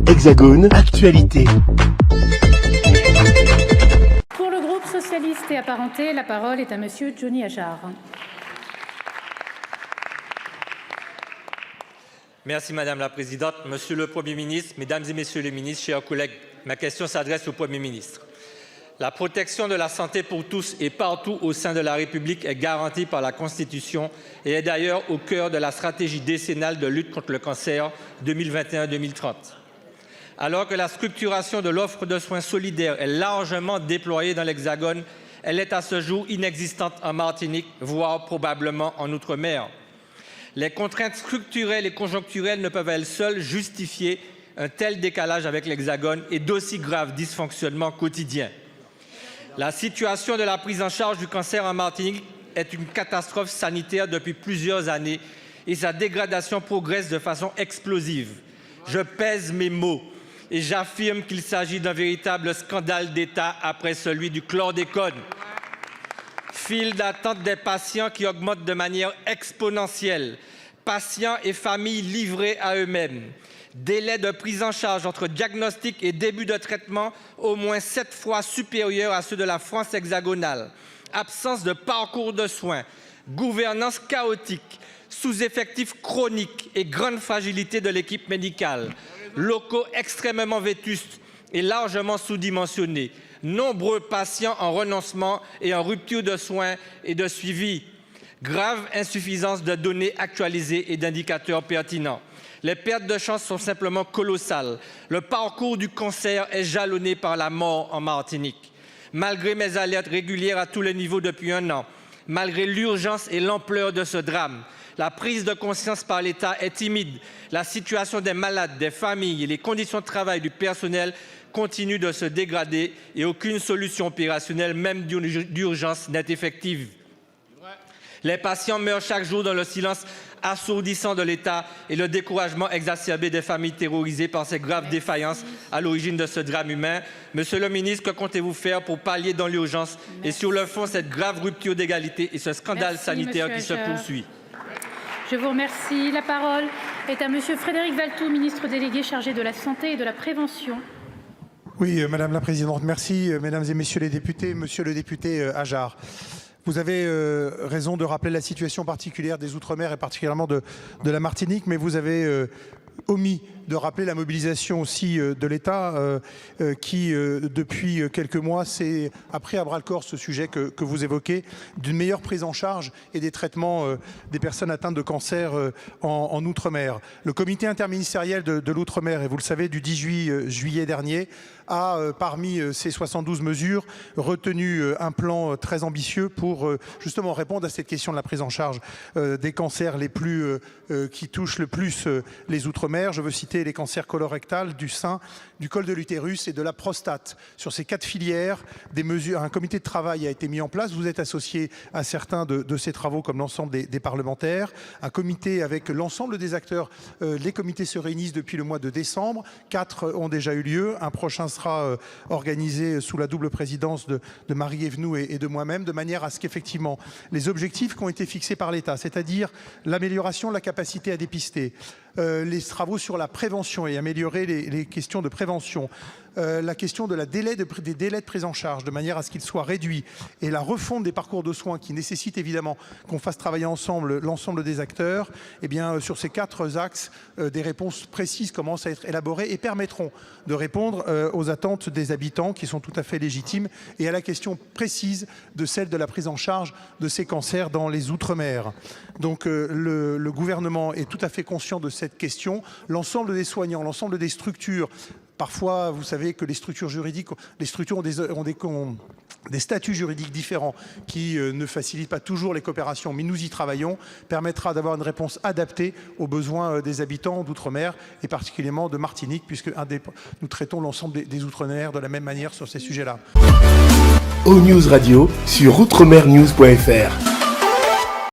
Hexagone, actualité. Pour le groupe socialiste et apparenté, la parole est à monsieur Johnny Achard. Merci Madame la Présidente. Monsieur le Premier ministre, Mesdames et Messieurs les ministres, chers collègues, ma question s'adresse au Premier ministre. La protection de la santé pour tous et partout au sein de la République est garantie par la Constitution et est d'ailleurs au cœur de la stratégie décennale de lutte contre le cancer 2021-2030. Alors que la structuration de l'offre de soins solidaires est largement déployée dans l'Hexagone, elle est à ce jour inexistante en Martinique, voire probablement en Outre-mer. Les contraintes structurelles et conjoncturelles ne peuvent elles seules justifier un tel décalage avec l'Hexagone et d'aussi graves dysfonctionnements quotidiens. La situation de la prise en charge du cancer en Martinique est une catastrophe sanitaire depuis plusieurs années et sa dégradation progresse de façon explosive. Je pèse mes mots et j'affirme qu'il s'agit d'un véritable scandale d'État après celui du chlordécone. File d'attente des patients qui augmente de manière exponentielle. Patients et familles livrés à eux-mêmes. Délai de prise en charge entre diagnostic et début de traitement au moins 7 fois supérieur à ceux de la France hexagonale. Absence de parcours de soins, gouvernance chaotique, sous-effectifs chroniques et grande fragilité de l'équipe médicale. Locaux extrêmement vétustes et largement sous-dimensionnés. Nombreux patients en renoncement et en rupture de soins et de suivi. Grave insuffisance de données actualisées et d'indicateurs pertinents. Les pertes de chance sont simplement colossales. Le parcours du cancer est jalonné par la mort en Martinique. Malgré mes alertes régulières à tous les niveaux depuis un an, malgré l'urgence et l'ampleur de ce drame, la prise de conscience par l'État est timide. La situation des malades, des familles et les conditions de travail du personnel continuent de se dégrader et aucune solution opérationnelle, même d'urgence, n'est effective. Les patients meurent chaque jour dans le silence assourdissant de l'État et le découragement exacerbé des familles terrorisées par ces graves défaillances à l'origine de ce drame humain. Monsieur le ministre, que comptez-vous faire pour pallier dans l'urgence et sur le fond cette grave rupture d'égalité et ce scandale sanitaire qui se poursuit? Je vous remercie. La parole est à monsieur Frédéric Valletoux, ministre délégué chargé de la Santé et de la Prévention. Oui, Madame la Présidente, merci. Mesdames et Messieurs les députés, Monsieur le député Achard. Vous avez raison de rappeler la situation particulière des Outre-mer et particulièrement de la Martinique, mais vous avez omis de rappeler la mobilisation aussi de l'État qui, depuis quelques mois, a pris à bras-le-corps ce sujet que vous évoquez, d'une meilleure prise en charge et des traitements des personnes atteintes de cancer en Outre-mer. Le comité interministériel de l'Outre-mer, et vous le savez, du 18 juillet dernier, a, parmi ces 72 mesures, retenu un plan très ambitieux pour justement répondre à cette question de la prise en charge des cancers qui touchent le plus les Outre-mer. Je veux citer les cancers colorectal, du sein, du col de l'utérus et de la prostate. Sur ces 4 filières, un comité de travail a été mis en place. Vous êtes associé à certains de ces travaux comme l'ensemble des parlementaires. Un comité avec l'ensemble des acteurs. Les comités se réunissent depuis le mois de décembre. 4 ont déjà eu lieu. Un prochain sera organisé sous la double présidence de Marie Evenou et de moi-même, de manière à ce qu'effectivement les objectifs qui ont été fixés par l'État, c'est-à-dire l'amélioration de la capacité à dépister, les travaux sur la prévention et améliorer les questions de prévention, la question des délais de prise en charge de manière à ce qu'ils soient réduits et la refonte des parcours de soins qui nécessite évidemment qu'on fasse travailler ensemble l'ensemble des acteurs, eh bien, sur ces 4 axes, des réponses précises commencent à être élaborées et permettront de répondre aux attentes des habitants qui sont tout à fait légitimes et à la question précise de celle de la prise en charge de ces cancers dans les Outre-mer. Donc le gouvernement est tout à fait conscient de cette question. L'ensemble des soignants, l'ensemble des structures. Parfois, vous savez que les structures ont des statuts juridiques différents qui ne facilitent pas toujours les coopérations, mais nous y travaillons, permettra d'avoir une réponse adaptée aux besoins des habitants d'Outre-mer et particulièrement de Martinique, puisque nous traitons l'ensemble des Outre-mer de la même manière sur ces sujets-là. O News Radio sur outremernews.fr.